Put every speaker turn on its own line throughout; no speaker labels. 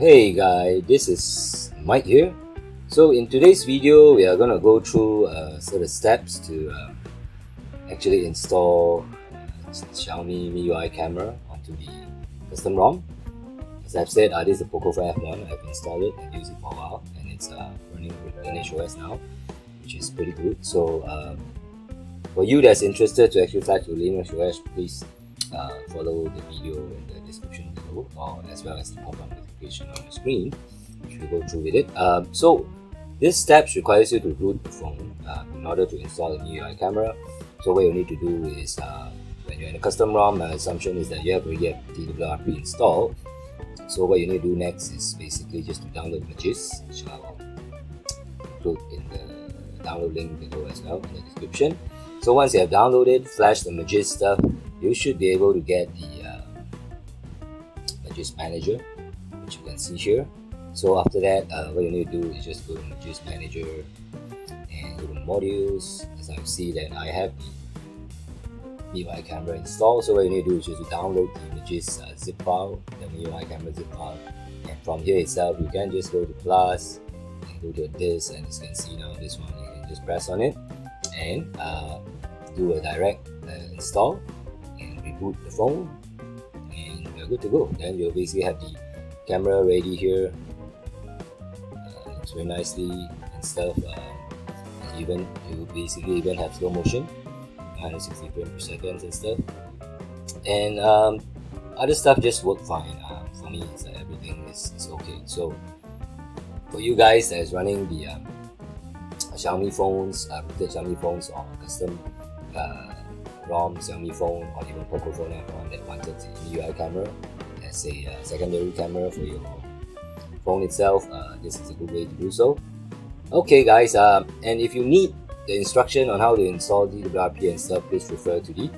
Hey guys, this is Mike here. So in today's video, we are going to go through sort of steps to actually install Xiaomi Miui Camera onto the custom ROM. As I've said, this is the Pocophone F1. I've installed it and used it for a while, and it's running with Lineage OS now, which is pretty good. So for you that's interested to actually flash to Lineage OS, please follow the video in the description below, or as well as the pop-up notification on the screen, which we'll go through with it. So this step requires you to root the phone in order to install the Miui Camera. So what you need to do is, when you're in a custom ROM, my assumption is that you have already have TWRP installed. So what you need to do next is basically just to download Magis, which I'll include in the download link below as well in the description. So once you have downloaded, flash the Magis stuff, you should be able to get the Magis Manager, which you can see here. So after that, what you need to do is just go to Magis Manager and go to Modules. As I see that I have the Miui Camera installed, so what you need to do is just to download the Magis zip file, the Miui Camera zip file, and from here itself you can just go to plus and go to this, and as you can see now this one, you can just press on it and do a direct install and reboot the phone, and you're good to go. Then you'll basically have the camera ready here. Looks very nicely and stuff. You basically even have slow motion, 160 frames per second and stuff, and other stuff just work fine. For me, it's everything is okay. So for you guys that is running the Xiaomi phones, rooted Xiaomi phones, or custom ROM Xiaomi phone, or even Pocophone F1 that wanted the Miui camera as a secondary camera for your phone itself, this is a good way to do so. Okay guys, and if you need the instruction on how to install TWRP and stuff, please refer to the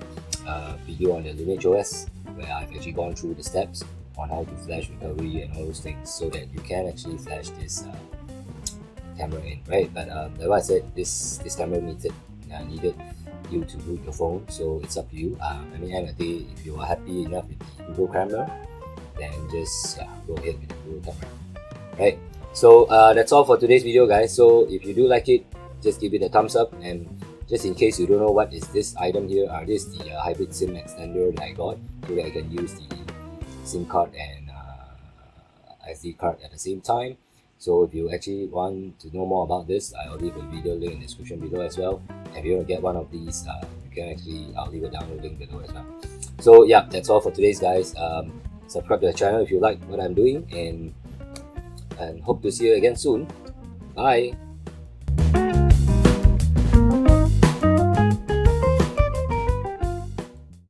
video on the Lineage OS, where I've actually gone through the steps on how to flash recovery and all those things, so that you can actually flash this camera in, right? But like I said, this camera needed you to root your phone, so it's up to you. I mean, end of the day, if you are happy enough with the Google camera, then just go ahead with the Google camera, right? So that's all for today's video guys. So if you do like it, just give it a thumbs up, and just in case you don't know what is this item here, this is the hybrid SIM extender that I got, so that I can use the SIM card and SD card at the same time. So if you actually want to know more about this, I'll leave a video link in the description below as well. If you want to get one of these, you can actually, I'll leave a download link below as well. So yeah, that's all for today's guys. Subscribe to the channel if you like what I'm doing, and hope to see you again soon. Bye.